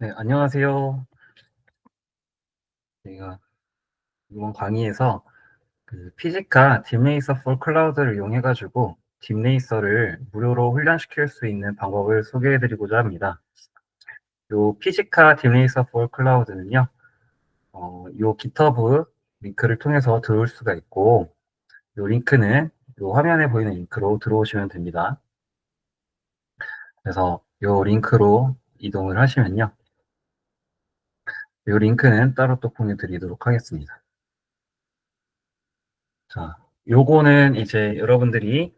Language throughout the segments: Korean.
네, 안녕하세요. 제가 이번 강의에서 그 피지카 딥레이서 for 클라우드를 이용해가지고 딥레이서를 무료로 훈련시킬 수 있는 방법을 소개해드리고자 합니다. 요 피지카 딥레이서 for 클라우드는요, 요 GitHub 링크를 통해서 들어올 수가 있고, 요 링크는 요 화면에 보이는 링크로 들어오시면 됩니다. 그래서 요 링크로 이동을 하시면요, 요 링크는 따로 또 보내드리도록 하겠습니다. 자, 요거는 이제 여러분들이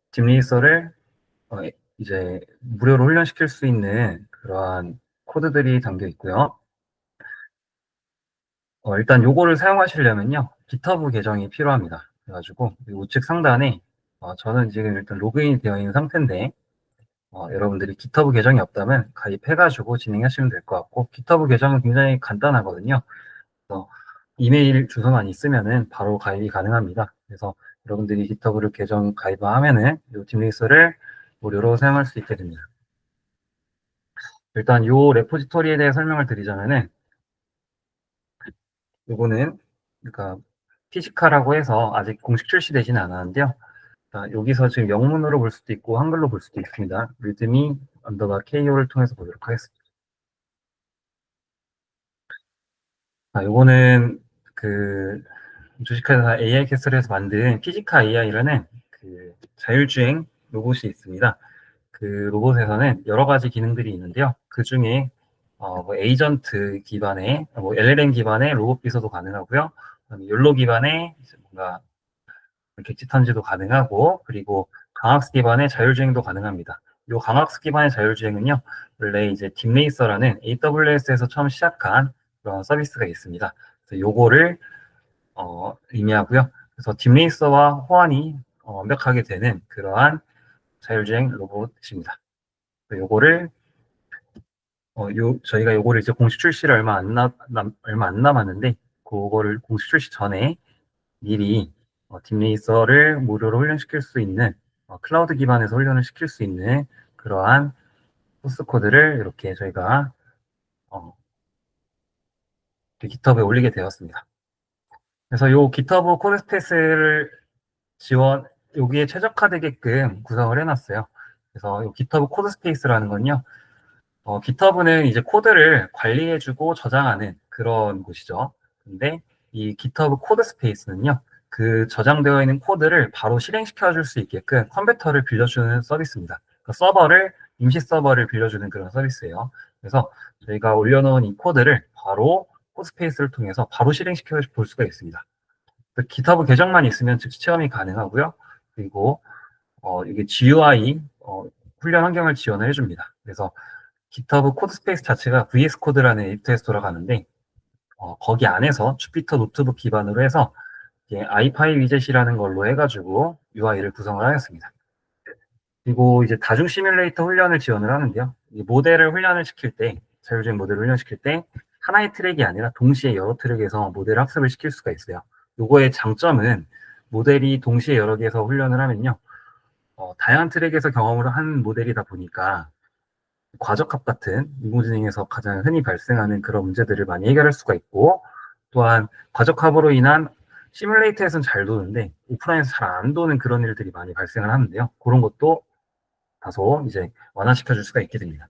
딥리서를 이제 무료로 훈련시킬 수 있는 그러한 코드들이 담겨 있고요. 일단 요거를 사용하시려면요, GitHub 계정이 필요합니다. 그래가지고 우측 상단에 저는 지금 일단 로그인이 되어 있는 상태인데 여러분들이 GitHub 계정이 없다면 가입해가지고 진행하시면 될 것 같고, GitHub 계정은 굉장히 간단하거든요. 그래서 이메일 주소만 있으면은 바로 가입이 가능합니다. 그래서 여러분들이 GitHub를 계정 가입하면은 이 딥레이서를 무료로 사용할 수 있게 됩니다. 일단 요 레포지토리에 대해 설명을 드리자면은, 요거는 그러니까 피지카라고 해서 아직 공식 출시되지는 않았는데요. 자, 여기서 지금 영문으로 볼 수도 있고 한글로 볼 수도 있습니다. 리드미 언더바 KO를 통해서 보도록 하겠습니다. 자, 요거는 그 주식회사 AI 캐슬에서 만든 피지카 AI라는 그 자율주행 로봇이 있습니다. 그 로봇에서는 여러 가지 기능들이 있는데요. 그 중에 뭐 에이전트 기반의, 뭐 LLM 기반의 로봇 비서도 가능하고요. 욜로 기반의 뭔가 객지 탐지도 가능하고, 그리고 강학스 기반의 자율주행도 가능합니다. 이 강학스 기반의 자율주행은요, 원래 이제 딥레이서라는 AWS에서 처음 시작한 그런 서비스가 있습니다. 그래서 요거를 의미하고요. 그래서 딥레이서와 호환이 완벽하게 되는 그러한 자율주행 로봇입니다. 요거를 저희가 요거를 이제 공식 출시를 얼마 안 남았는데, 그거를 공식 출시 전에 미리 딥레이서를 무료로 훈련시킬 수 있는, 클라우드 기반에서 훈련을 시킬 수 있는 그러한 소스 코드를 이렇게 저희가 GitHub에 올리게 되었습니다. 그래서 요 GitHub 코드 스페이스를 여기에 최적화되게끔 구성을 해놨어요. 그래서 요 GitHub 코드 스페이스라는 건요, GitHub는 이제 코드를 관리해주고 저장하는 그런 곳이죠. 근데 이 GitHub 코드 스페이스는요, 그 저장되어 있는 코드를 바로 실행시켜줄 수 있게끔 컴퓨터를 빌려주는 서비스입니다. 임시 서버를 빌려주는 그런 서비스예요. 그래서 저희가 올려놓은 이 코드를 바로 코드 스페이스를 통해서 바로 실행시켜 볼 수가 있습니다. GitHub 계정만 있으면 즉시 체험이 가능하고요. 그리고 이게 GUI 훈련 환경을 지원을 해줍니다. 그래서 GitHub 코드 스페이스 자체가 VS 코드라는 에디터에서 돌아가는데, 거기 안에서 주피터 노트북 기반으로 해서 아이파이 위젯이라는 걸로 해가지고 UI를 구성을 하였습니다. 그리고 이제 다중 시뮬레이터 훈련을 지원을 하는데요. 이 모델을 훈련을 시킬 때, 자율주행 모델을 훈련시킬 때 하나의 트랙이 아니라 동시에 여러 트랙에서 모델 학습을 시킬 수가 있어요. 요거의 장점은 모델이 동시에 여러 개에서 훈련을 하면요, 다양한 트랙에서 경험을 한 모델이다 보니까 과적합 같은 인공지능에서 가장 흔히 발생하는 그런 문제들을 많이 해결할 수가 있고, 또한 과적합으로 인한 시뮬레이터에서는 잘 도는데 오프라인에서 잘 안 도는 그런 일들이 많이 발생을 하는데요. 그런 것도 다소 이제 완화시켜 줄 수가 있게 됩니다.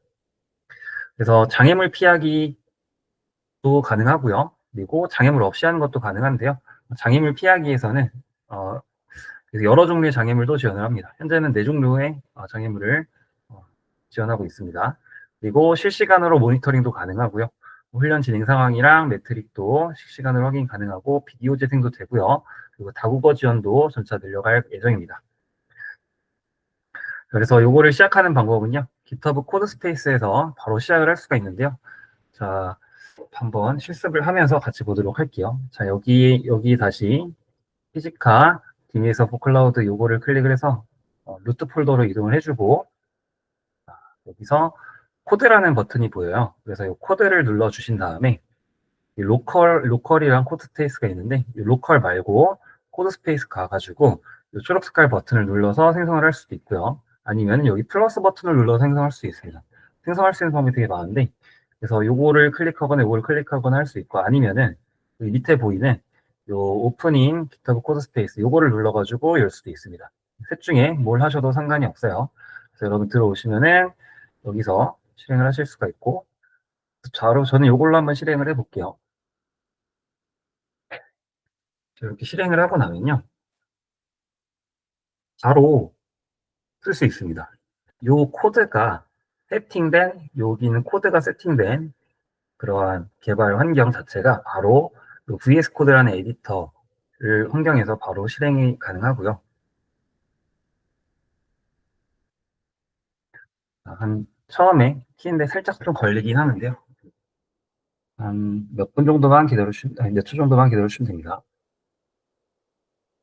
그래서 장애물 피하기도 가능하고요. 그리고 장애물 없이 하는 것도 가능한데요. 장애물 피하기에서는 여러 종류의 장애물도 지원을 합니다. 현재는 4종류의 장애물을 지원하고 있습니다. 그리고 실시간으로 모니터링도 가능하고요. 훈련 진행 상황이랑 매트릭도 실시간으로 확인 가능하고 비디오 재생도 되고요. 그리고 다국어 지원도 점차 늘려갈 예정입니다. 그래서 요거를 시작하는 방법은요, GitHub 코드 스페이스에서 바로 시작을 할 수가 있는데요. 자, 한번 실습을 하면서 같이 보도록 할게요. 자, 여기 다시 피지카 딥레이서 포 클라우드 요거를 클릭을 해서 루트 폴더로 이동을 해주고, 여기서 코드라는 버튼이 보여요. 그래서 이 코드를 눌러주신 다음에 이 로컬이랑 코드 스페이스가 있는데, 이 로컬 말고 코드 스페이스 가가지고 이 초록 색깔 버튼을 눌러서 생성을 할 수도 있고요. 아니면 여기 플러스 버튼을 눌러서 생성할 수 있습니다. 생성할 수 있는 방법이 되게 많은데, 그래서 요거를 클릭하거나 요거를 클릭하거나 할 수 있고, 아니면은 여기 밑에 보이는 요 오프닝 GitHub 코드 스페이스 요거를 눌러가지고 열 수도 있습니다. 셋 중에 뭘 하셔도 상관이 없어요. 그래서 여러분 들어오시면은 여기서 실행을 하실 수가 있고, 바로 저는 요걸로 한번 실행을 해볼게요. 이렇게 실행을 하고 나면요, 바로 쓸 수 있습니다. 요 코드가 세팅된, 여기는 코드가 세팅된 그러한 개발 환경 자체가 바로 VS 코드라는 에디터를 환경에서 바로 실행이 가능하고요. 한 처음에 키는데 살짝 좀 걸리긴 하는데요. 한 몇 분 정도만 기다려주시면, 아니 몇 초 정도만 기다려주시면 됩니다.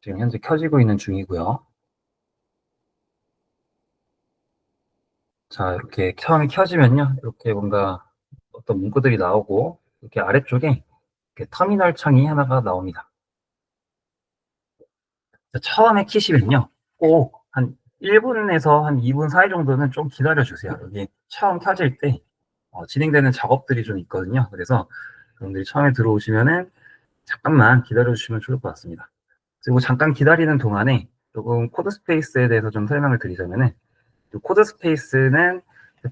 지금 현재 켜지고 있는 중이고요. 자, 이렇게 처음에 켜지면요, 이렇게 뭔가 어떤 문구들이 나오고, 이렇게 아래쪽에 이렇게 터미널 창이 하나가 나옵니다. 처음에 키시면요, 꼭 한 1분에서 한 2분 사이 정도는 좀 기다려주세요. 여기 처음 켜질 때 진행되는 작업들이 좀 있거든요. 그래서 여러분들이 처음에 들어오시면은 잠깐만 기다려주시면 좋을 것 같습니다. 그리고 잠깐 기다리는 동안에 조금 코드 스페이스에 대해서 좀 설명을 드리자면은, 이 코드 스페이스는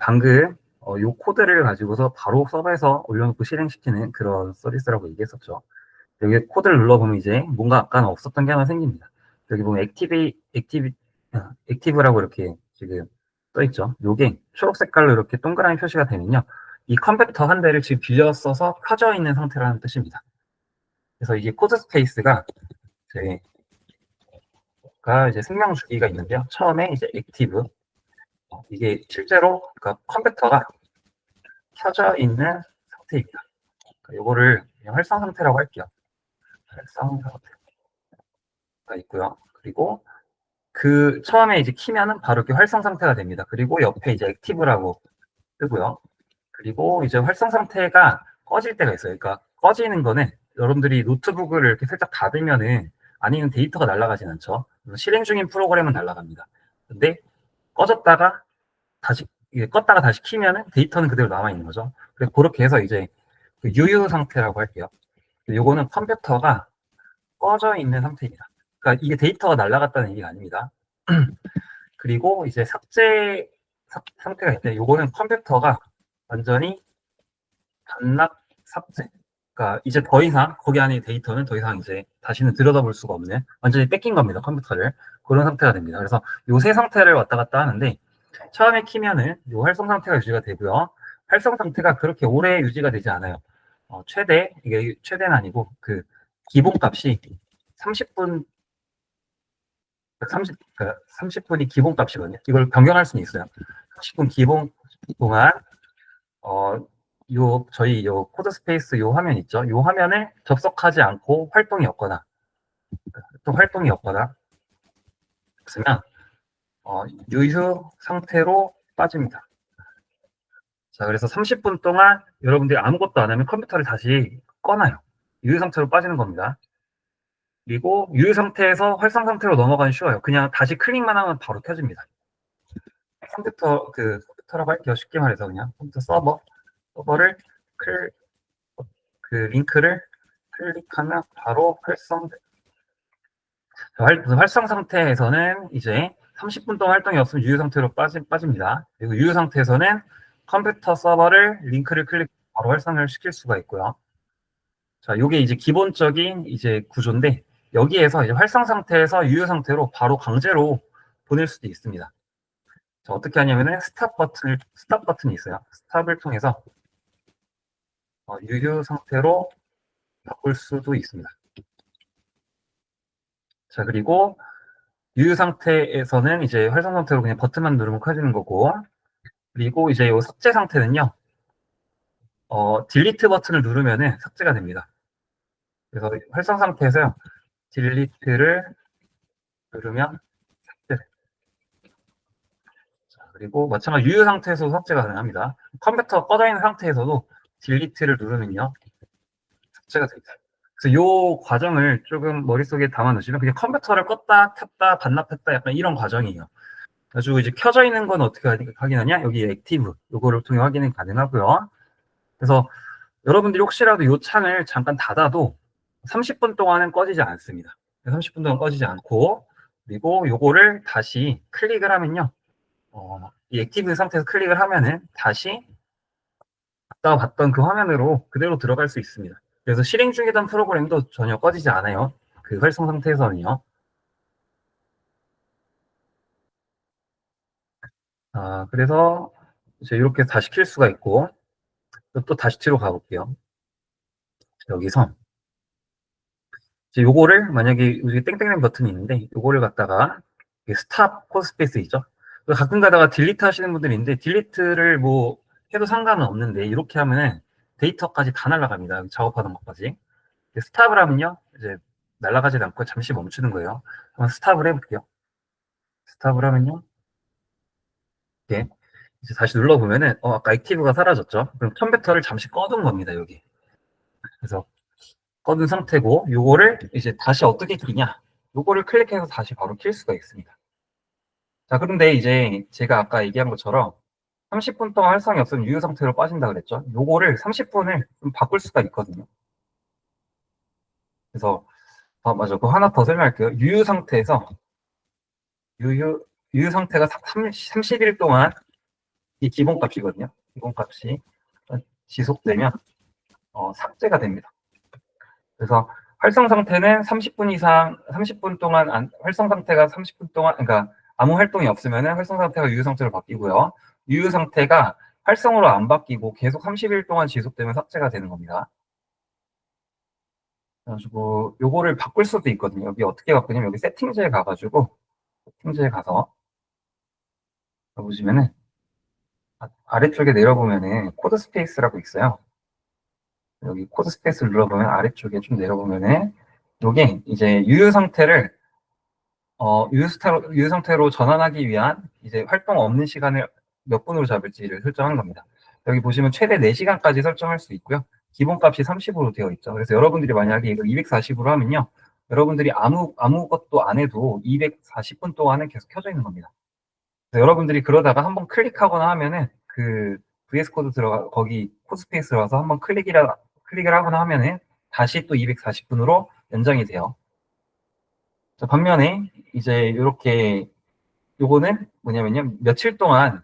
방금 이 코드를 가지고서 바로 서버에서 올려놓고 실행시키는 그런 서비스라고 얘기했었죠. 여기 코드를 눌러보면 이제 뭔가 아까는 없었던 게 하나 생깁니다. 여기 보면 액티브라고 이렇게 지금 써있죠. 요게 초록 색깔로 이렇게 동그라미 표시가 되면요, 이 컴퓨터 한 대를 지금 빌려 써서 켜져 있는 상태라는 뜻입니다. 그래서 이게 코드 스페이스가 제가 이제 생명 주기가 있는데요. 처음에 이제 액티브, 이게 실제로 그러니까 컴퓨터가 켜져 있는 상태입니다. 그러니까 요거를 그냥 활성 상태라고 할게요. 활성 상태가 있고요. 그리고 그 처음에 이제 키면은 바로 이렇게 활성 상태가 됩니다. 그리고 옆에 이제 액티브라고 뜨고요. 그리고 이제 활성 상태가 꺼질 때가 있어요. 그러니까 꺼지는 거는 여러분들이 노트북을 이렇게 살짝 닫으면은 안에 데이터가 날아가진 않죠. 실행 중인 프로그램은 날아갑니다. 근데 꺼졌다가 다시 껐다가 다시 키면은 데이터는 그대로 남아 있는 거죠. 그래서 그렇게 해서 이제 그 유유 상태라고 할게요. 요거는 컴퓨터가 꺼져 있는 상태입니다. 그러니까 이게 데이터가 날아갔다는 얘기가 아닙니다. 그리고 이제 삭제 상태가 있는데, 요거는 컴퓨터가 완전히 반납 삭제. 그러니까 이제 더 이상 거기 안에 데이터는 더 이상 이제 다시는 들여다볼 수가 없는, 완전히 뺏긴 겁니다, 컴퓨터를. 그런 상태가 됩니다. 그래서 요 세 상태를 왔다 갔다 하는데, 처음에 키면은 요 활성 상태가 유지가 되고요. 활성 상태가 그렇게 오래 유지가 되지 않아요. 최대, 이게 최대는 아니고 그 기본 값이 30분, 30분이 기본 값이거든요. 이걸 변경할 수는 있어요. 30분 기본 동안 저희 요 코드 스페이스 요 화면 있죠. 요 화면을 접속하지 않고 활동이 없거나 또 활동이 없거나 있으면 유휴 상태로 빠집니다. 자, 그래서 30분 동안 여러분들이 아무것도 안 하면 컴퓨터를 다시 꺼놔요. 유휴 상태로 빠지는 겁니다. 그리고 유휴 상태에서 활성 상태로 넘어가는 쉬워요. 그냥 다시 클릭만 하면 바로 켜집니다. 컴퓨터라고 할게요. 쉽게 말해서 그냥 컴퓨터 서버를 그 링크를 클릭하면 바로 활성 상태에서는 이제 30분 동안 활동이 없으면 유효 상태로 빠집니다. 그리고 유효 상태에서는 컴퓨터 서버를 링크를 클릭 바로 활성을 시킬 수가 있고요. 자, 요게 이제 기본적인 이제 구조인데, 여기에서 이제 활성 상태에서 유효 상태로 바로 강제로 보낼 수도 있습니다. 자, 어떻게 하냐면은 스탑 버튼이 있어요. 스탑을 통해서 유효 상태로 바꿀 수도 있습니다. 자, 그리고 유효 상태에서는 이제 활성 상태로 그냥 버튼만 누르면 켜지는 거고, 그리고 이제 이 삭제 상태는요, 딜리트 버튼을 누르면은 삭제가 됩니다. 그래서 활성 상태에서요, 딜리트를 누르면 삭제. 자, 그리고 마찬가지로 유효 상태에서도 삭제가 가능합니다. 컴퓨터 꺼져 있는 상태에서도 딜리트를 누르면요, 삭제가 됩니다. 그래서 이 과정을 조금 머릿속에 담아 놓으시면 그냥 컴퓨터를 껐다 켰다 반납했다 약간 이런 과정이에요. 가지고 이제 켜져 있는 건 어떻게 확인하냐? 여기 액티브 요거를 통해 확인이 가능하고요. 그래서 여러분들이 혹시라도 이 창을 잠깐 닫아도 30분 동안은 꺼지지 않습니다. 30분 동안 꺼지지 않고, 그리고 요거를 다시 클릭을 하면요. 이 액티브 상태에서 클릭을 하면은 다시 아까 봤던 그 화면으로 그대로 들어갈 수 있습니다. 그래서 실행 중이던 프로그램도 전혀 꺼지지 않아요. 그 활성 상태에서는요. 그래서 이제 이렇게 다시 킬 수가 있고, 또 다시 뒤로 가볼게요. 여기서 이제 요거를 만약에 여기 땡땡땡 버튼이 있는데 요거를 갖다가 스탑 코드스페이스 있죠? 가끔 가다가 딜리트 하시는 분들이 있는데 딜리트를 뭐 해도 상관은 없는데 이렇게 하면은 데이터까지 다 날아갑니다. 작업하던 것까지. 스탑을 하면요 이제 날아가지 않고 잠시 멈추는 거예요. 한번 스탑을 해볼게요. 스탑을 하면요 이렇게 이제 다시 눌러보면은 아까 액티브가 사라졌죠? 그럼 컴퓨터를 잠시 꺼둔 겁니다. 여기. 그래서 꺼둔 상태고 요거를 이제 다시 어떻게 키냐? 요거를 클릭해서 다시 바로 킬 수가 있습니다. 자, 그런데 이제 제가 아까 얘기한 것처럼 30분 동안 활성이 없으면 유효 상태로 빠진다 그랬죠? 요거를 30분을 좀 바꿀 수가 있거든요. 그래서 맞아. 그거 하나 더 설명할게요. 유효 상태가 30일 동안 이 기본값이거든요. 기본값이 지속되면 삭제가 됩니다. 그래서 활성 상태는 30분 동안 활성 상태가 30분 동안 그러니까 아무 활동이 없으면은 활성 상태가 유효 상태로 바뀌고요. 유효 상태가 활성으로 안 바뀌고 계속 30일 동안 지속되면 삭제가 되는 겁니다. 그래가지고 요거를 바꿀 수도 있거든요. 여기 어떻게 바꾸냐면 여기 세팅즈에 가가지고 세팅즈에 가서 보시면은 아래쪽에 내려보면은 코드 스페이스라고 있어요. 여기 코드 스페이스를 눌러보면 아래쪽에 좀 내려보면은 요게 이제 유효 상태로 전환하기 위한 이제 활동 없는 시간을 몇 분으로 잡을지를 설정한 겁니다. 여기 보시면 최대 4시간까지 설정할 수 있고요. 기본값이 30으로 되어 있죠. 그래서 여러분들이 만약에 이걸 240으로 하면요. 여러분들이 아무것도 안 해도 240분 동안은 계속 켜져 있는 겁니다. 여러분들이 그러다가 한번 클릭하거나 하면은 그 VS 코드 거기 코드스페이스 들어가서 한번 클릭을 하거나 하면은 다시 또 240분으로 연장이 돼요. 자, 반면에 이제 이렇게 요거는 뭐냐면요. 며칠 동안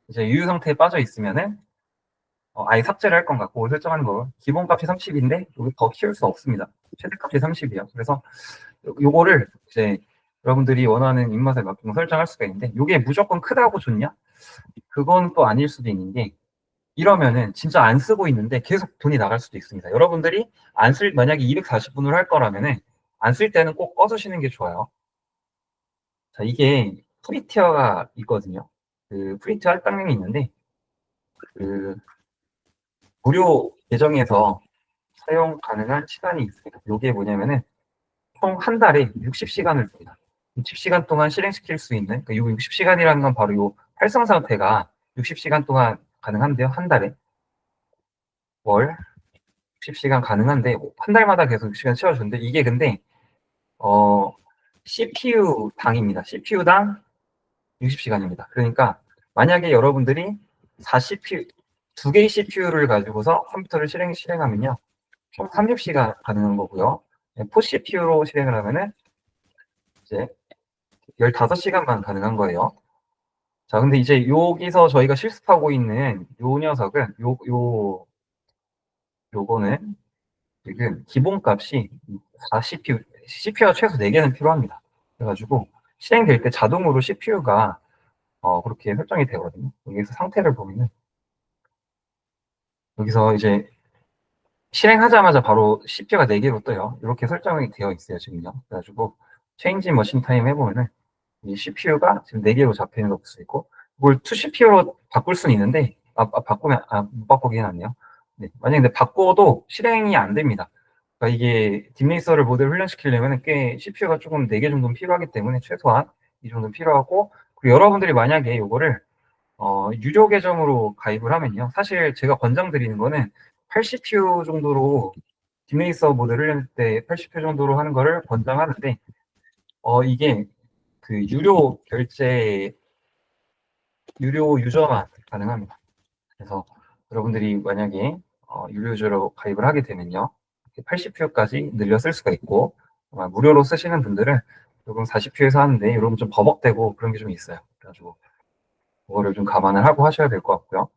이제 유효 상태에 빠져 있으면은 아예 삭제를 할 건가 그걸 설정하는 거. 기본값이 30인데 여기 더 키울 수 없습니다. 최대값이 30이에요. 그래서 요거를 이제 여러분들이 원하는 입맛에 맞게 설정할 수가 있는데 요게 무조건 크다고 좋냐? 그건 또 아닐 수도 있는 게 이러면은 진짜 안 쓰고 있는데 계속 돈이 나갈 수도 있습니다. 여러분들이 만약에 240분을 할 거라면은 안 쓸 때는 꼭 꺼두시는 게 좋아요. 자, 이게 프리티어가 있거든요. 그 프리티어 할당량이 있는데 그 무료 계정에서 사용 가능한 시간이 있습니다. 이게 뭐냐면은 총 한 달에 60시간을 줍니다. 60시간 동안 실행시킬 수 있는, 그러니까 이 60시간이라는 건 바로 이 활성 상태가 60시간 동안 가능한데요. 한 달에 월 60시간 가능한데 한 달마다 계속 60시간 채워주는데 이게 근데 CPU 당입니다. CPU당 60시간입니다. 그러니까 만약에 여러분들이 4CPU, 두 개의 CPU를 가지고서 컴퓨터를 실행하면요. 총 30시간 가능한 거고요. 4CPU로 실행을 하면은 이제 15시간만 가능한 거예요. 자, 근데 이제 여기서 저희가 실습하고 있는 요 녀석은 요거는 지금 기본값이 CPU가 최소 4개는 필요합니다. 그래가지고 실행될 때 자동으로 CPU가 그렇게 설정이 되거든요. 여기서 상태를 보면은 여기서 이제 실행하자마자 바로 CPU가 4개로 떠요. 이렇게 설정이 되어 있어요, 지금요. 그래가지고 체인지 머신 타임 해보면은 이 CPU가 지금 4개로 잡혀 있는 거 볼 수 있고 이걸 2CPU로 바꿀 수는 있는데 바꾸면 못 바꾸긴 하네요. 네, 만약에 근데 바꿔도 실행이 안 됩니다. 그러니까 이게 딥레이서를 모델 훈련시키려면 꽤 CPU가 조금 4개 정도는 필요하기 때문에 최소한 이 정도는 필요하고 그리고 여러분들이 만약에 이거를 유료 계정으로 가입을 하면요. 사실 제가 권장드리는 거는 80표 정도로 딥레이서 모델을 할 때 80표 정도로 하는 거를 권장하는데 이게 그 유료 결제 유료 유저만 가능합니다. 그래서 여러분들이 만약에 유료 유저로 가입을 하게 되면요, 80뷰까지 늘려 쓸 수가 있고, 무료로 쓰시는 분들은 요금 40뷰에서 하는데 여러분 좀 버벅대고 그런 게 좀 있어요. 그래가지고 그거를 좀 감안을 하고 하셔야 될 것 같고요.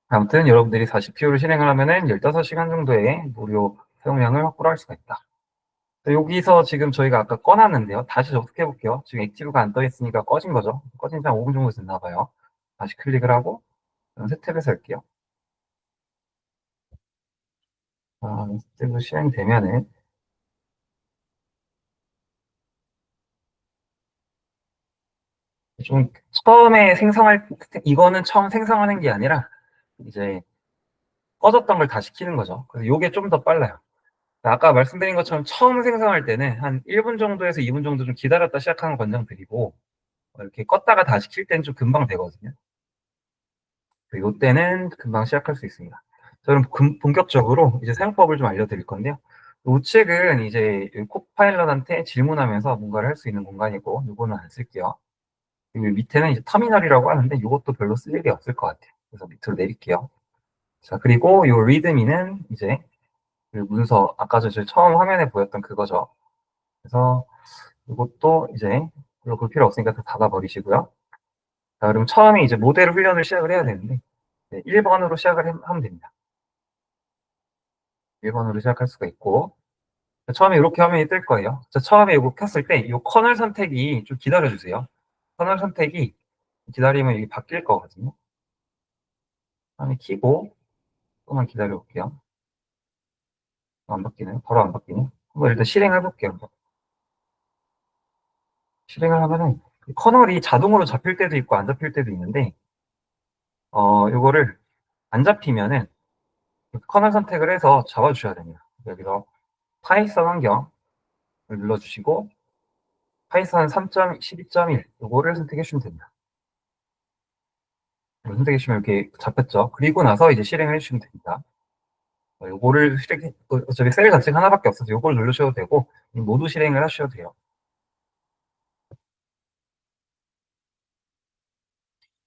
아무튼 여러분들이 40뷰를 실행을 하면은 15시간 정도의 무료 사용량을 확보를 할 수가 있다. 여기서 지금 저희가 아까 꺼놨는데요. 다시 접속해 볼게요. 지금 액티브가 안 떠 있으니까 꺼진 거죠. 꺼진 지 한 5분 정도 됐나 봐요. 다시 클릭을 하고 새 탭에서 할게요. 탭으로 실행되면은 좀 처음에 생성할 이거는 처음 생성하는 게 아니라 이제 꺼졌던 걸 다시 켜는 거죠. 그래서 이게 좀 더 빨라요. 아까 말씀드린 것처럼 처음 생성할 때는 한 1분 정도에서 2분 정도 좀 기다렸다 시작하는 걸 권장드리고, 이렇게 껐다가 다시 킬 때는 좀 금방 되거든요. 이때는 금방 시작할 수 있습니다. 저는 본격적으로 이제 사용법을 좀 알려드릴 건데요. 우측은 이제 코파일럿한테 질문하면서 뭔가를 할 수 있는 공간이고, 이거는 안 쓸게요. 그리고 밑에는 이제 터미널이라고 하는데, 이것도 별로 쓸 일이 없을 것 같아요. 그래서 밑으로 내릴게요. 자, 그리고 이 리드미는 이제 그 문서, 아까 저 처음 화면에 보였던 그거죠. 그래서 이것도 이제 별로 볼 필요 없으니까 다 닫아버리시고요. 자, 그럼 처음에 이제 모델 훈련을 시작을 해야 되는데, 1번으로 시작을 하면 됩니다. 1번으로 시작할 수가 있고, 처음에 이렇게 화면이 뜰 거예요. 자, 처음에 이거 켰을 때 이 커널 선택이 좀 기다려주세요. 커널 선택이 기다리면 이게 바뀔 거거든요. 화면 키고 조금만 기다려 볼게요. 안 바뀌네요. 바로 안 바뀌네. 한번 일단 실행해 볼게요. 실행을 하면은 커널이 자동으로 잡힐 때도 있고 안 잡힐 때도 있는데, 요거를 안 잡히면은 커널 선택을 해서 잡아주셔야 됩니다. 여기서 파이썬 환경을 눌러주시고 파이썬 3.12.1 요거를 선택해 주시면 됩니다. 선택해 주시면 이렇게 잡혔죠. 그리고 나서 이제 실행해 주시면 됩니다. 요거를 어차피 셀 자체가 하나밖에 없어서 요걸 누르셔도 되고 모두 실행을 하셔도 돼요.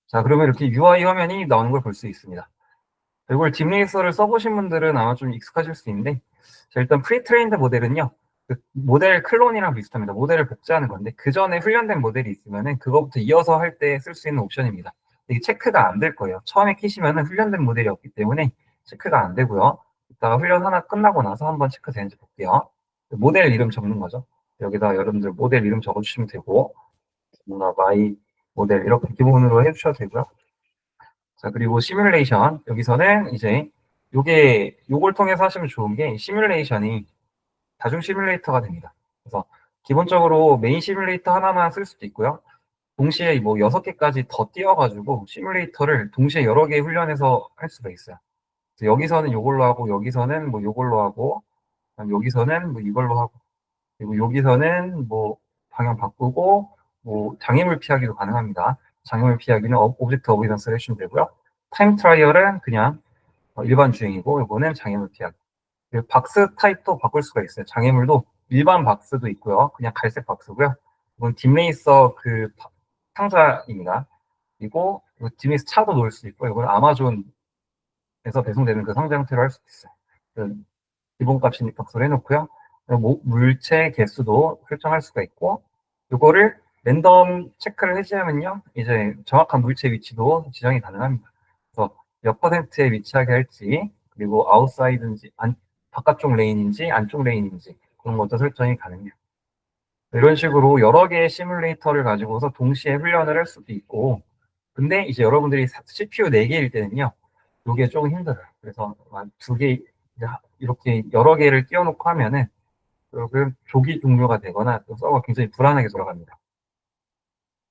자, 그러면 이렇게 UI 화면이 나오는 걸 볼 수 있습니다. 이걸 딥레이서를 써보신 분들은 아마 좀 익숙하실 수 있는데, 자, 일단 프리트레인드 모델은요, 그 모델 클론이랑 비슷합니다. 모델을 복제하는 건데, 그 전에 훈련된 모델이 있으면은 그거부터 이어서 할 때 쓸 수 있는 옵션입니다. 이게 체크가 안 될 거예요. 처음에 키시면은 훈련된 모델이 없기 때문에 체크가 안 되고요. 이따가 훈련 하나 끝나고 나서 한번 체크되는지 볼게요. 모델 이름 적는 거죠. 여기다 여러분들 모델 이름 적어주시면 되고, 뭔가 마이 모델 이렇게 기본으로 해주셔도 되고요. 자, 그리고 시뮬레이션. 여기서는 이제 요걸 통해서 하시면 좋은 게 시뮬레이션이 다중 시뮬레이터가 됩니다. 그래서 기본적으로 메인 시뮬레이터 하나만 쓸 수도 있고요. 동시에 뭐 6개까지 더 띄워가지고 시뮬레이터를 동시에 여러 개 훈련해서 할 수가 있어요. 그래서 여기서는 요걸로 하고, 여기서는 뭐 요걸로 하고, 여기서는 뭐 이걸로 하고, 그리고 여기서는 뭐 방향 바꾸고, 뭐 장애물 피하기도 가능합니다. 장애물 피하기는 오브젝트 어비던스를 해주시면 되고요. 타임 트라이얼은 그냥 일반 주행이고, 이거는 장애물 피하기. 그리고 박스 타입도 바꿀 수가 있어요. 장애물도 일반 박스도 있고요. 그냥 갈색 박스고요. 이건 딥레이서 그 상자입니다. 그리고 딥레이서 차도 놓을 수 있고, 이건 아마존에서 배송되는 그 상자 형태로 할 수 있어요. 그 기본값이니까 박스를 해놓고요. 물체 개수도 설정할 수가 있고, 이거를 랜덤 체크를 해제하면요, 이제 정확한 물체 위치도 지정이 가능합니다. 그래서 몇 퍼센트에 위치하게 할지, 그리고 아웃사이드인지, 바깥쪽 레인인지, 안쪽 레인인지, 그런 것도 설정이 가능해요. 이런 식으로 여러 개의 시뮬레이터를 가지고서 동시에 훈련을 할 수도 있고, 근데 이제 여러분들이 CPU 4개일 때는요, 이게 조금 힘들어요. 그래서 2개, 이렇게 여러 개를 띄워놓고 하면은, 조금 조기 종료가 되거나 또 서버가 굉장히 불안하게 돌아갑니다.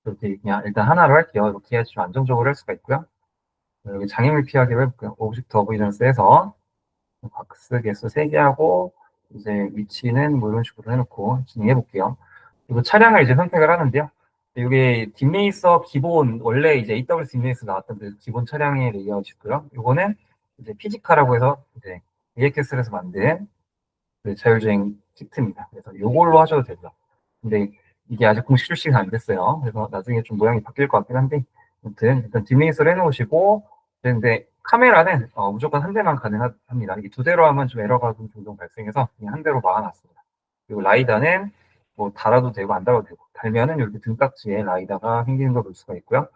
이렇게 그냥 일단 하나로 할게요. 이렇게 해야지 좀 안정적으로 할 수가 있고요. 여기 장애물 피하기로 해볼게요. 오브젝트 어비던스에서 박스 개수 3개 하고, 이제 위치는 뭐 이런 식으로 해놓고 진행해 볼게요. 그리고 차량을 이제 선택을 하는데요. 이게 딥레이서 기본, 원래 이제 AWS 딥레이서 나왔던 그 기본 차량의 레이아웃이고요. 이거는 이제 피지카라고 해서 이제 AX에서 만든 그 자율주행 키트입니다. 그래서 이걸로 하셔도 되죠. 근데 이게 아직 공식 출시가 안 됐어요. 그래서 나중에 좀 모양이 바뀔 것 같긴 한데, 아무튼 일단 뒷레이스를 해놓으시고, 근데 카메라는 무조건 한 대만 가능합니다. 이게 두 대로 하면 좀 에러가 좀 종종 발생해서 그냥 한 대로 막아놨습니다. 그리고 라이다는 뭐 달아도 되고 안 달아도 되고, 달면은 이렇게 등딱지에 라이다가 생기는 걸 볼 수가 있고요.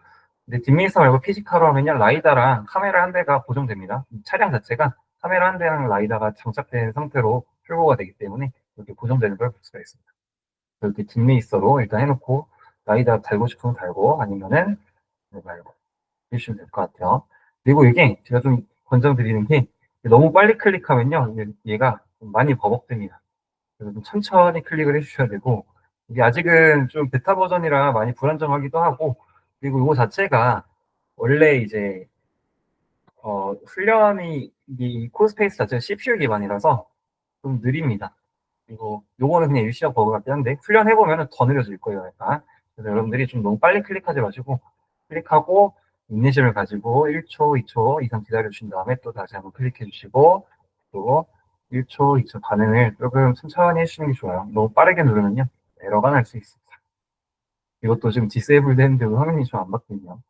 근데 뒷레이서 말고 피지카로 하면요, 라이다랑 카메라 한 대가 고정됩니다. 이 차량 자체가 카메라 한 대랑 라이다가 장착된 상태로 출고가 되기 때문에 이렇게 고정되는 걸 볼 수가 있습니다. 이렇게 뒷레이서로 일단 해놓고 라이다 달고 싶으면 달고 아니면은 말고 해주시면 될 것 같아요. 그리고 이게 제가 좀 권장드리는 게 너무 빨리 클릭하면요, 얘가 좀 많이 버벅됩니다. 그래서 좀 천천히 클릭을 해주셔야 되고, 이게 아직은 좀 베타 버전이라 많이 불안정하기도 하고, 그리고 이거 자체가 원래 이제 훈련이 이 코스페이스 자체가 CPU 기반이라서 좀 느립니다. 그리고 요거는 그냥 일시적 버그 같긴 한데 훈련해보면 더 느려질 거예요, 약간. 그래서 여러분들이 좀 너무 빨리 클릭하지 마시고 클릭하고 인내심을 가지고 1초, 2초 이상 기다려주신 다음에 또 다시 한번 클릭해 주시고 또 1초, 2초 반응을 조금 천천히 해주시는 게 좋아요. 너무 빠르게 누르면요, 에러가 날 수 있습니다. 이것도 지금 디세이블드 했는데도 화면이 좀 안 바뀌네요.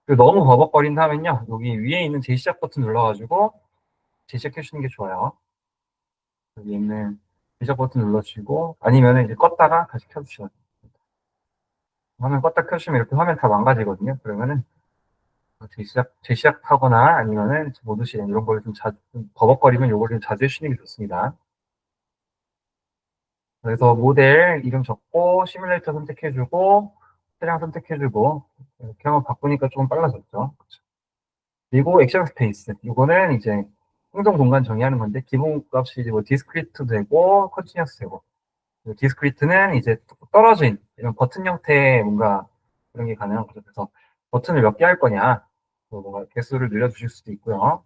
그리고 너무 버벅거린다 하면요, 여기 위에 있는 재시작 버튼 눌러가지고 재시작해 주시는 게 좋아요. 여기 있는 재시작 버튼 눌러주시고 아니면 이제 껐다가 다시 켜주시면 됩니다. 화면 껐다 켜주시면 이렇게 화면 다 망가지거든요. 그러면은 재시작하거나 아니면은 모드 실행 이런 걸 좀 버벅거리면 요걸 좀 자주 해주시는 게 좋습니다. 그래서 모델 이름 적고 시뮬레이터 선택해주고 차량 선택해주고 이렇게 한번 바꾸니까 조금 빨라졌죠. 그리고 액션 스페이스 이거는 이제 행동 공간 정의하는 건데 기본 값이 뭐 디스크리트 되고 컨티뉴어스 되고, 디스크리트는 이제 떨어진 이런 버튼 형태의 뭔가 그런 게 가능한 거죠. 그래서 버튼을 몇 개 할 거냐, 뭐 뭔가 개수를 늘려주실 수도 있고요.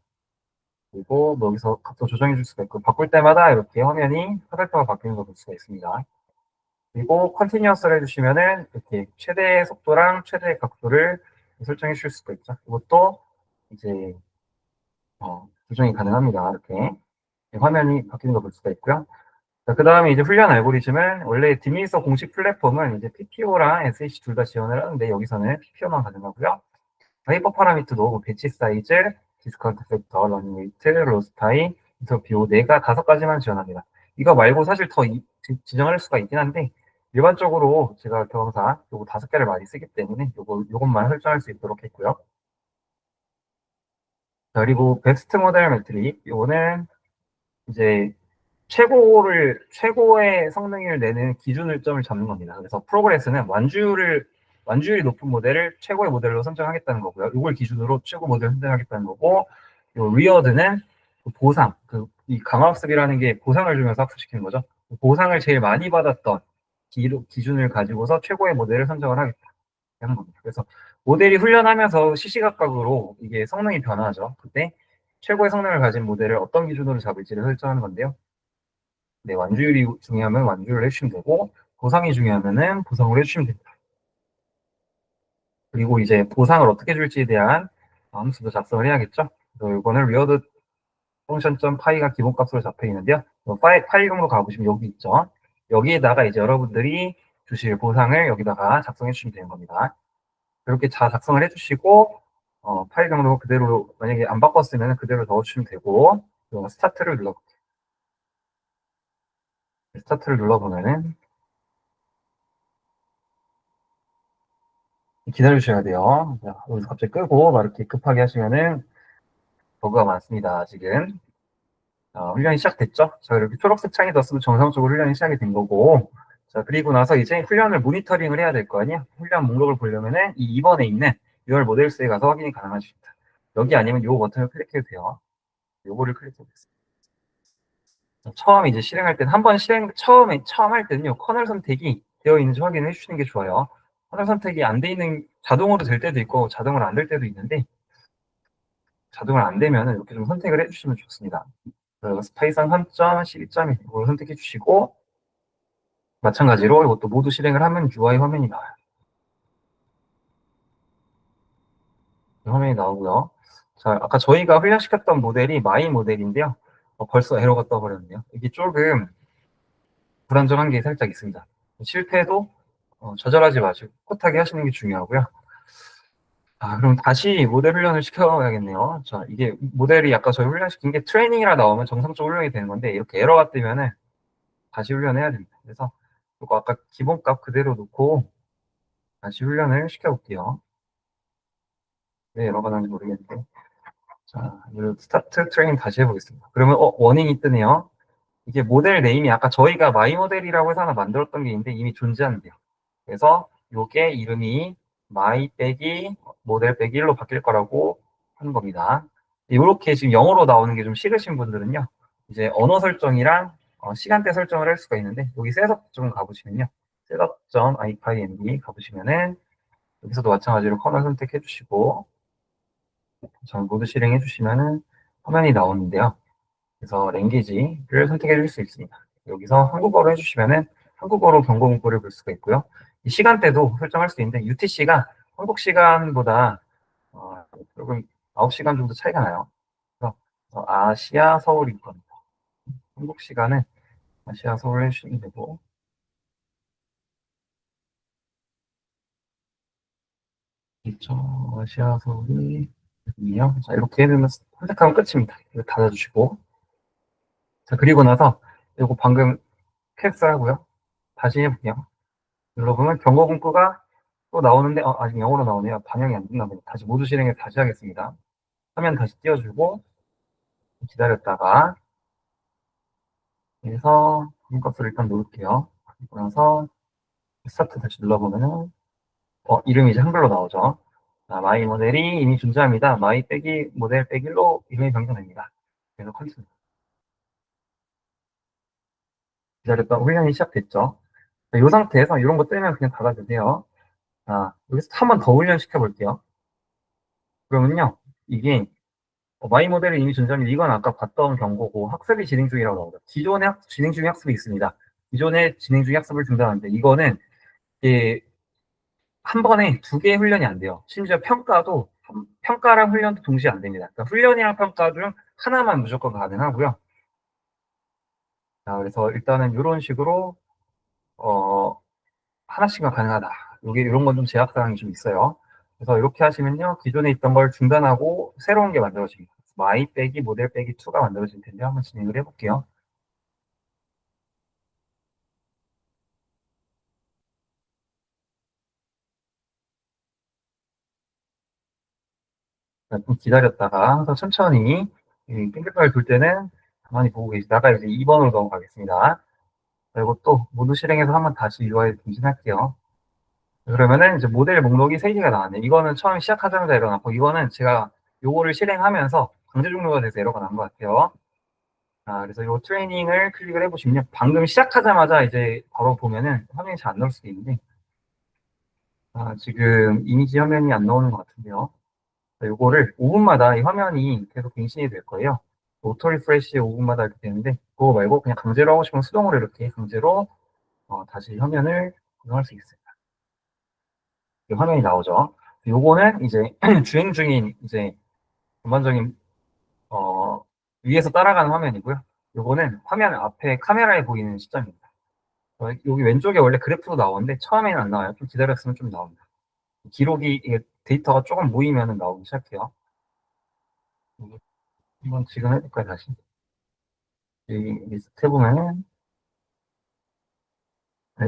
그리고 뭐 여기서 값도 조정해 줄 수가 있고, 바꿀 때마다 이렇게 화면이 화살표가 바뀌는 걸 볼 수가 있습니다. 그리고 컨티뉴어스를 해주시면은 이렇게 최대 속도랑 최대 각도를 설정해 주실 수가 있죠. 이것도 이제 조정이 가능합니다. 이렇게 화면이 바뀌는 걸 볼 수가 있고요. 그 다음에 이제 훈련 알고리즘은 원래 디미서 공식 플랫폼은 이제 PPO랑 SH 둘 다 지원을 하는데 여기서는 PPO만 가능하고요. 하이퍼 파라미터도 뭐 배치 사이즈, 디스카운트 팩터, 러닝 웨이트, 로스 타임, 인터뷰 5가지만 지원합니다. 이거 말고 사실 더 지정할 수가 있긴 한데 일반적으로 제가 경험상 요거 5개를 많이 쓰기 때문에 요것만 설정할 수 있도록 했고요. 자, 그리고 베스트 모델 매트릭 요거는 이제 최고의 성능을 내는 기준점을 잡는 겁니다. 그래서 프로그레스는 완주율이 높은 모델을 최고의 모델로 선정하겠다는 거고요. 이걸 기준으로 최고 모델을 선정하겠다는 거고, 요 리워드는 보상, 이 강화학습이라는 게 보상을 주면서 학습시키는 거죠. 보상을 제일 많이 받았던 기준을 가지고서 최고의 모델을 선정을 하겠다 하는 겁니다. 그래서 모델이 훈련하면서 시시각각으로 이게 성능이 변화하죠. 그때 최고의 성능을 가진 모델을 어떤 기준으로 잡을지를 설정하는 건데요. 네, 완주율이 중요하면 완주율을 해주시면 되고, 보상이 중요하면은 보상을 해주시면 됩니다. 그리고 이제 보상을 어떻게 줄지에 대한 함수도 작성을 해야겠죠. 그래서 이거는 리워드 펑션.파이가 기본값으로 잡혀 있는데요. 파일명으로 가보시면 여기 있죠. 여기에다가 이제 여러분들이 주실 보상을 여기다가 작성해 주시면 되는 겁니다. 이렇게 다 작성을 해주시고, 파일명으로 그대로 만약에 안 바꿨으면 그대로 넣어주시면 되고, 스타트를 눌러보면은 기다려주셔야 돼요. 여기서 갑자기 끄고 막 이렇게 급하게 하시면은 버그가 많습니다. 지금 훈련이 시작됐죠? 자, 이렇게 초록색 창이 떴으면 정상적으로 훈련이 시작이 된 거고, 자, 그리고 나서 이제 훈련을 모니터링을 해야 될 거 아니야? 훈련 목록을 보려면은 이 2번에 있는 UR 모델스에 가서 확인이 가능하십니다. 여기 아니면 요 버튼을 클릭해도 돼요. 요거를 클릭해보겠습니다. 처음 이제 실행할 때는 처음 할 때는요, 커널 선택이 되어 있는지 확인해 주시는 게 좋아요. 커널 선택이 안 돼 있는, 자동으로 될 때도 있고 자동으로 안 될 때도 있는데, 자동으로 안 되면 이렇게 좀 선택을 해주시면 좋습니다. 스파이상 3점, 12점 이걸 선택해 주시고, 마찬가지로 이것도 모두 실행을 하면 UI 화면이 나와요. 화면이 나오고요. 자, 아까 저희가 훈련시켰던 모델이 마이 모델인데요. 벌써 에러가 떠버렸네요. 이게 조금 불안정한 게 살짝 있습니다. 실패도 좌절하지 마시고 꿋하게 하시는 게 중요하고요. 그럼 다시 모델 훈련을 시켜야겠네요. 자, 이게 모델이 아까 저희 훈련시킨 게 트레이닝이라 나오면 정상적으로 훈련이 되는 건데, 이렇게 에러가 뜨면은 다시 훈련해야 됩니다. 그래서 이거 아까 기본값 그대로 놓고 다시 훈련을 시켜볼게요. 왜 에러가 나는지 모르겠는데. 자, 스타트 트레이닝 다시 해보겠습니다. 그러면, 워닝이 뜨네요. 이게 모델 네임이 아까 저희가 마이 모델이라고 해서 하나 만들었던 게 있는데 이미 존재한대요. 그래서 요게 이름이 마이 빼기 모델 빼기 1로 바뀔 거라고 하는 겁니다. 이렇게 지금 영어로 나오는 게 좀 싫으신 분들은요. 이제 언어 설정이랑 시간대 설정을 할 수가 있는데 여기 셋업 좀 가보시면요. 셋업.ifimd 가보시면은 여기서도 마찬가지로 커널 선택해 주시고 전 모드 실행해 주시면은 화면이 나오는데요. 그래서 랭귀지를 선택해 줄 수 있습니다. 여기서 한국어로 해주시면은 한국어로 경고 문구를 볼 수가 있고요. 이 시간대도 설정할 수 있는데 UTC가 한국 시간보다 조금 9시간 정도 차이가 나요. 그래서 아시아 서울일 겁니다. 한국 시간은 아시아 서울 해주시면 되고 있죠. 아시아 서울이 여기요. 자, 이렇게 해두면 선택하면 끝입니다. 이거 닫아주시고 자, 그리고 나서 이거 방금 캔슬하고요. 다시 해볼게요. 눌러보면 경고 문구가 또 나오는데 아직 영어로 나오네요. 반영이 안 됐나 보네요. 다시 모두 실행을 다시 하겠습니다. 화면 다시 띄워주고 기다렸다가 그래서 문값을 일단 놓을게요. 그리고 나서 스타트 다시 눌러보면은 이름이 이제 한글로 나오죠. 마이 모델이 이미 존재합니다. 마이 빼기 모델 빼기로 이름이 변경됩니다. 그래서 컨티뉴 기다렸다 훈련이 시작됐죠. 이 상태에서 이런 거 뜨면 그냥 닫아주세요. 자, 여기서 한 번 더 훈련 시켜볼게요. 그러면요, 이게 마이 모델은 이미 존재합니다. 이건 아까 봤던 경고고 학습이 진행 중이라고 나오죠. 기존에 진행 중의 학습이 있습니다. 기존에 진행 중의 학습을 중단하는데 이거는 이게 한 번에 두 개의 훈련이 안 돼요. 심지어 평가도 평가랑 훈련도 동시에 안 됩니다. 그러니까 훈련이랑 평가 중 하나만 무조건 가능하고요. 자, 그래서 일단은 이런 식으로 하나씩만 가능하다. 요게 이런 건 좀 제약 사항이 좀 있어요. 그래서 이렇게 하시면요, 기존에 있던 걸 중단하고 새로운 게 만들어집니다. 마이 빼기 모델 빼기 2가 만들어질 텐데 한번 진행을 해볼게요. 좀 기다렸다가 항상 천천히 땡글파일 돌 때는 가만히 보고 계시다가 이제 2번으로 넘어가겠습니다. 그리고 또 모두 실행해서 한번 다시 UI更신할게요. 그러면은 이제 모델 목록이 3개가 나왔네요. 이거는 처음 시작하자마자 일어났고 이거는 제가 요거를 실행하면서 강제 종료가 돼서 에러가 난 것 같아요. 그래서 요 트레이닝을 클릭을 해보시면 방금 시작하자마자 이제 바로 보면은 화면이 잘 안 나올 수도 있는데 지금 이미지 화면이 안 나오는 것 같은데요. 요거를 5분마다 이 화면이 계속 갱신이 될 거예요. 오토 리프레시 5분마다 이렇게 되는데 그거 말고 그냥 강제로 하고 싶으면 수동으로 이렇게 강제로 다시 화면을 구성할 수 있습니다. 이 화면이 나오죠. 요거는 이제 주행 중인 이제 전반적인 위에서 따라가는 화면이고요. 요거는 화면 앞에 카메라에 보이는 시점입니다. 여기 왼쪽에 원래 그래프도 나오는데 처음에는 안 나와요. 좀 기다렸으면 좀 나옵니다. 기록이 이게 데이터가 조금 모이면 나오기 시작해요. 한번 지금 해볼까요, 다시? 이 리스트 해보면은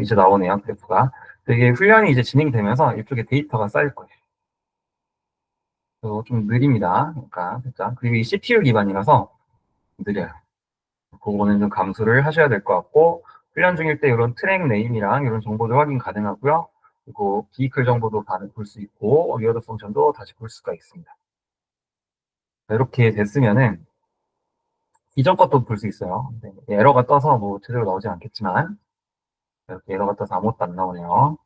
이제 나오네요, 그래프가. 이게 훈련이 이제 진행되면서 이쪽에 데이터가 쌓일 거예요. 그리고 좀 느립니다. 그러니까, 살짝. 그리고 이 CPU 기반이라서 느려요. 그거는 좀 감수를 하셔야 될 것 같고, 훈련 중일 때 이런 트랙 네임이랑 이런 정보도 확인 가능하고요. 그리고 비클 정보도 볼 수 있고, 리어드 펑션도 다시 볼 수가 있습니다. 이렇게 됐으면은, 이전 것도 볼 수 있어요. 네, 에러가 떠서 뭐 제대로 나오지 않겠지만, 이렇게 에러가 떠서 아무것도 안 나오네요.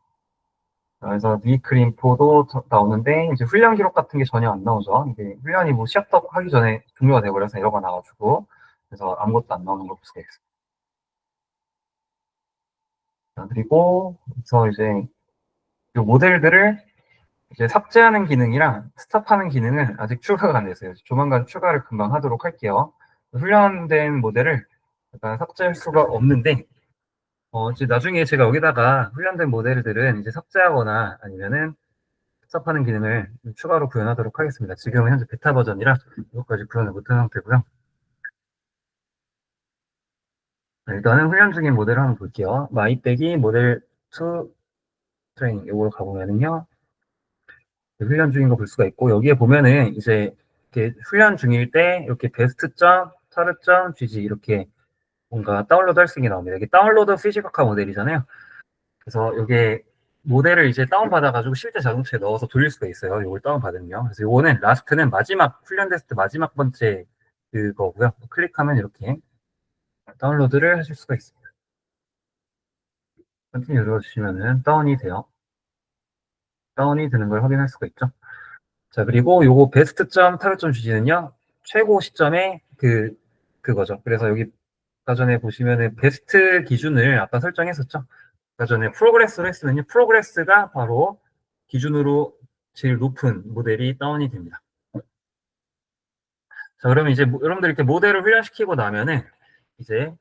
그래서 비클 인포도 나오는데, 이제 훈련 기록 같은 게 전혀 안 나오죠. 이게 훈련이 뭐 시합 하기 전에 종료가 돼버려서 에러가 나가지고, 그래서 아무것도 안 나오는 걸 볼 수가 있습니다. 그리고, 그래서 이제, 이 모델들을 이제 삭제하는 기능이랑 스탑하는 기능은 아직 추가가 안 됐어요. 조만간 추가를 금방 하도록 할게요. 훈련된 모델을 약간 삭제할 수가 없는데, 이제 나중에 제가 여기다가 훈련된 모델들은 이제 삭제하거나 아니면은 섭하는 기능을 추가로 구현하도록 하겠습니다. 지금은 현재 베타 버전이라 이것까지 구현을 못한 상태고요. 일단은 훈련 중인 모델을 한번 볼게요. 마이 빼기 모델 2 트레이닝 이걸로 가보면은요. 훈련 중인 거 볼 수가 있고 여기에 보면은 이제 이렇게 훈련 중일 때 이렇게 베스트., 타르.gg 이렇게 뭔가 다운로드 할 수 있는 게 나옵니다. 이게 다운로드 피지컬카 모델이잖아요. 그래서 이게 모델을 이제 다운받아가지고 실제 자동차에 넣어서 돌릴 수가 있어요. 이걸 다운받으면요. 그래서 요거는 라스트는 마지막 훈련 테스트 마지막 번째 그거고요. 클릭하면 이렇게 다운로드를 하실 수가 있습니다. 컨티뉴 눌러주시면은 다운이 돼요. 다운이 되는 걸 확인할 수가 있죠. 자, 그리고 요거 베스트., 타르.g는요, 최고 시점에 그거죠. 그래서 여기 아까 전에 보시면은 베스트 기준을 아까 설정했었죠. 아까 전에 프로그레스로 했으면요, 프로그레스가 바로 기준으로 제일 높은 모델이 다운이 됩니다. 자, 그러면 이제 여러분들 이렇게 모델을 훈련시키고 나면은 이제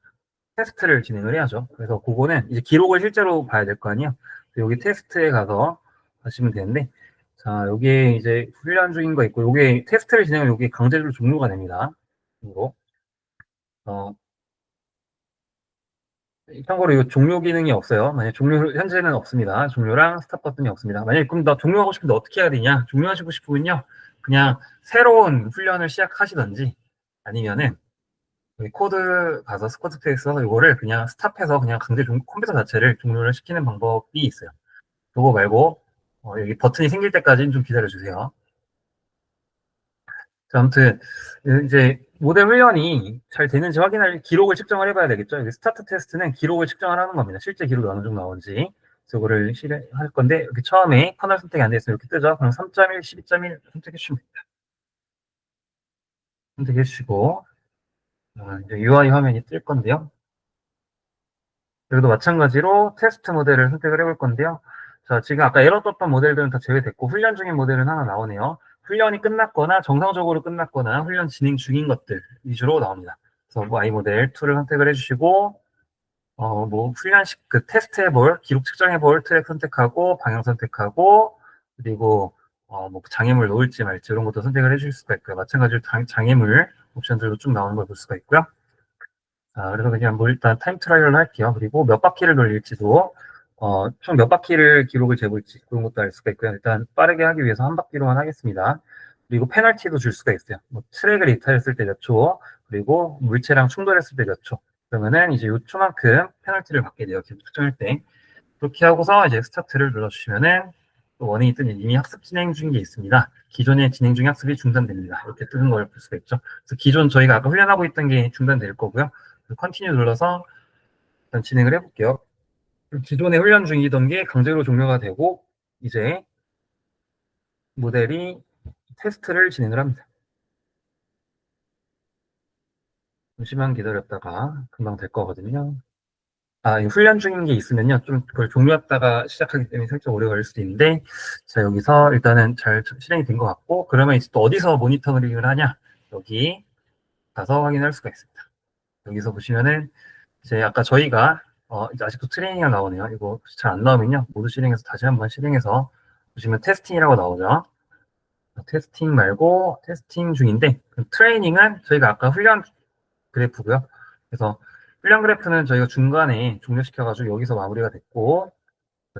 테스트를 진행을 해야죠. 그래서 그거는 이제 기록을 실제로 봐야 될 거 아니에요. 여기 테스트에 가서 하시면 되는데, 자, 여기에 이제 훈련 중인 거 있고, 요게 테스트를 진행하면 여기 강제로 종료가 됩니다. 이거. 참고로 이 종료 기능이 없어요. 만약 종료, 현재는 없습니다. 종료랑 스탑 버튼이 없습니다. 만약에 그럼 나 종료하고 싶은데 어떻게 해야 되냐? 종료하시고 싶으면요. 그냥 새로운 훈련을 시작하시던지 아니면은 여기 코드 가서 스쿼트 페이스에서 이거를 그냥 스탑해서 그냥 컴퓨터 자체를 종료를 시키는 방법이 있어요. 그거 말고 여기 버튼이 생길 때까지는 좀 기다려 주세요. 자, 아무튼 이제 모델 훈련이 잘 되는지 확인할 기록을 측정을 해봐야 되겠죠. 여기 스타트 테스트는 기록을 측정을 하는 겁니다. 실제 기록이 어느 정도 나오는지. 그래서 그거를 실행할 건데 여기 처음에 커널 선택이 안 됐으면 이렇게 뜨죠. 그럼 3.1, 12.1 선택해 주시면 됩니다. 선택해 주시고 이제 UI 화면이 뜰 건데요. 여기도 마찬가지로 테스트 모델을 선택을 해볼 건데요. 자, 지금 아까 에러 떴던 모델들은 다 제외됐고 훈련 중인 모델은 하나 나오네요. 훈련이 끝났거나 정상적으로 끝났거나 훈련 진행 중인 것들 위주로 나옵니다. 그래서 뭐 I 모델 2를 선택을 해주시고 뭐 훈련식 그 테스트 해볼 기록 측정해볼 트랙 선택하고 방향 선택하고 그리고 뭐 장애물 넣을지 말지 이런 것도 선택을 해줄 수가 있고요. 마찬가지로 장애물 옵션들도 쭉 나오는 걸 볼 수가 있고요. 자, 그래서 그냥 뭐 일단 타임 트라이얼을 할게요. 그리고 몇 바퀴를 돌릴지도 총 몇 바퀴를 기록을 재볼지 그런 것도 알 수가 있고요. 일단 빠르게 하기 위해서 한 바퀴로만 하겠습니다. 그리고 페널티도 줄 수가 있어요. 뭐 트랙을 이탈했을 때 몇 초, 그리고 물체랑 충돌했을 때 몇 초. 그러면은 이제 요 초만큼 페널티를 받게 돼요. 기록 측정할 때. 그렇게 하고서 이제 스타트를 눌러주시면은 또 원인이 뜬 이미 학습 진행 중인 게 있습니다. 기존에 진행 중인 학습이 중단됩니다. 이렇게 뜨는 걸 볼 수가 있죠. 그래서 기존 저희가 아까 훈련하고 있던 게 중단될 거고요. 컨티뉴 눌러서 일단 진행을 해볼게요. 기존에 훈련 중이던 게 강제로 종료가 되고 이제 모델이 테스트를 진행을 합니다. 잠시만 기다렸다가 금방 될 거거든요. 훈련 중인 게 있으면요. 좀 그걸 종료했다가 시작하기 때문에 살짝 오래 걸릴 수도 있는데, 자, 여기서 일단은 잘 실행이 된 것 같고, 그러면 이제 또 어디서 모니터링을 하냐? 여기 가서 확인할 수가 있습니다. 여기서 보시면은, 이제 아까 저희가, 이제 아직도 트레이닝이 나오네요. 이거 잘 안 나오면요. 모두 실행해서 다시 한번 실행해서 보시면 테스팅이라고 나오죠. 테스팅 말고 테스팅 중인데, 트레이닝은 저희가 아까 훈련 그래프고요. 그래서 훈련 그래프는 저희가 중간에 종료시켜가지고 여기서 마무리가 됐고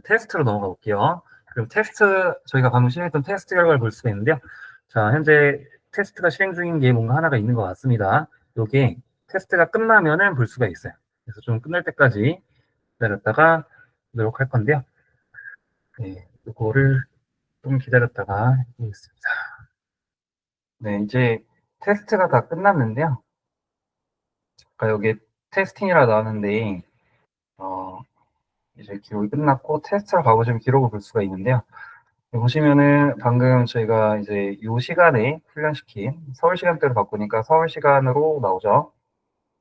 테스트로 넘어가 볼게요. 그럼 테스트 저희가 방금 실행했던 테스트 결과를 볼 수가 있는데요. 자, 현재 테스트가 실행 중인 게 뭔가 하나가 있는 것 같습니다. 이게 테스트가 끝나면은 볼 수가 있어요. 그래서 좀 끝날 때까지 기다렸다가 보도록 할 건데요. 네, 이거를 좀 기다렸다가 해보겠습니다. 네, 이제 테스트가 다 끝났는데요. 아까 여기 테스팅이라 나왔는데 어, 이제 기록이 끝났고 테스트를 가보시면 기록을 볼 수가 있는데요. 보시면은 방금 저희가 이제 이 시간에 훈련시킨 서울 시간대로 바꾸니까 서울 시간으로 나오죠.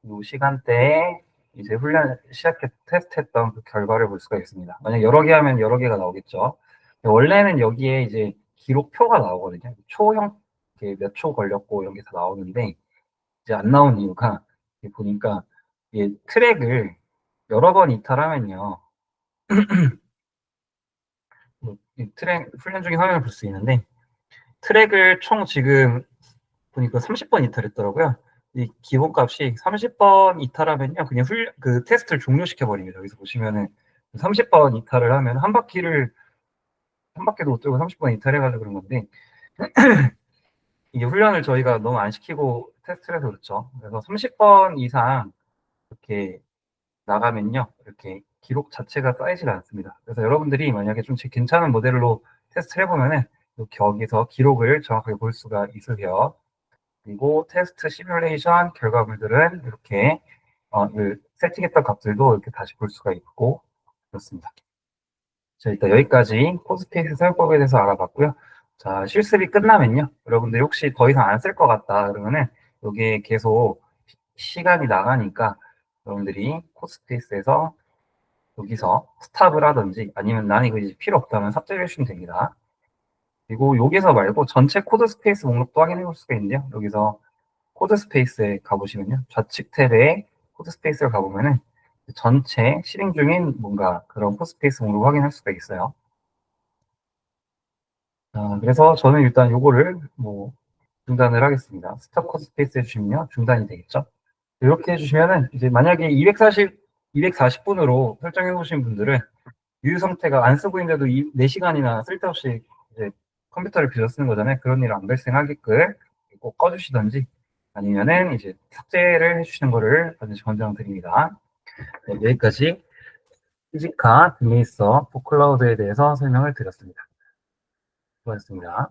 이 시간대에 이제 훈련 시작해 테스트했던 그 결과를 볼 수가 있습니다. 만약 여러 개 하면 여러 개가 나오겠죠. 원래는 여기에 이제 기록표가 나오거든요. 초형 몇 초 걸렸고 이런 게 다 나오는데 이제 안 나온 이유가 보니까 트랙을 여러 번 이탈하면요. 이 트랙 훈련 중에 화면을 볼 수 있는데 트랙을 총 지금 보니까 30번 이탈했더라고요. 이 기본값이 30번 이탈하면요, 그냥 그 테스트를 종료시켜 버립니다. 여기서 보시면은 30번 이탈을 하면 한 바퀴도 못 돌고 30번 이탈해가지고 그런 건데 이게 훈련을 저희가 너무 안 시키고 테스트를 해서 그렇죠. 그래서 30번 이상 이렇게 나가면요, 이렇게 기록 자체가 쌓이지가 않습니다. 그래서 여러분들이 만약에 좀 괜찮은 모델로 테스트를 해보면은 이렇게 여기서 기록을 정확하게 볼 수가 있으세요. 그리고 테스트 시뮬레이션 결과물들은 이렇게 그 세팅했던 값들도 이렇게 다시 볼 수가 있고 그렇습니다. 자, 일단 여기까지 코드스페이스 사용법에 대해서 알아봤고요. 자, 실습이 끝나면요, 여러분들 혹시 더 이상 안 쓸 것 같다 그러면은 여기에 계속 시간이 나가니까 여러분들이 코드스페이스에서 여기서 스탑을 하든지 아니면 나는 이거 이제 필요 없다면 삭제해 주시면 됩니다. 그리고 여기서 말고 전체 코드 스페이스 목록도 확인해 볼 수가 있는데요. 여기서 코드 스페이스에 가보시면요. 좌측 탭에 코드 스페이스를 가보면은 전체 실행 중인 뭔가 그런 코드 스페이스 목록을 확인할 수가 있어요. 그래서 저는 일단 요거를 뭐 중단을 하겠습니다. 스탑 코드 스페이스 해주시면요. 중단이 되겠죠. 이렇게 해주시면은 이제 만약에 240분으로 설정해 보신 분들은 유유 상태가 안 쓰고 있는데도 4시간이나 쓸데없이 이제 컴퓨터를 빌려 쓰는 거잖아요. 그런 일 안 발생하게끔 꼭 꺼주시던지 아니면은 이제 삭제를 해주시는 거를 반드시 권장드립니다. 네, 여기까지 피지카 딜레이서 포클라우드에 대해서 설명을 드렸습니다. 수고하셨습니다.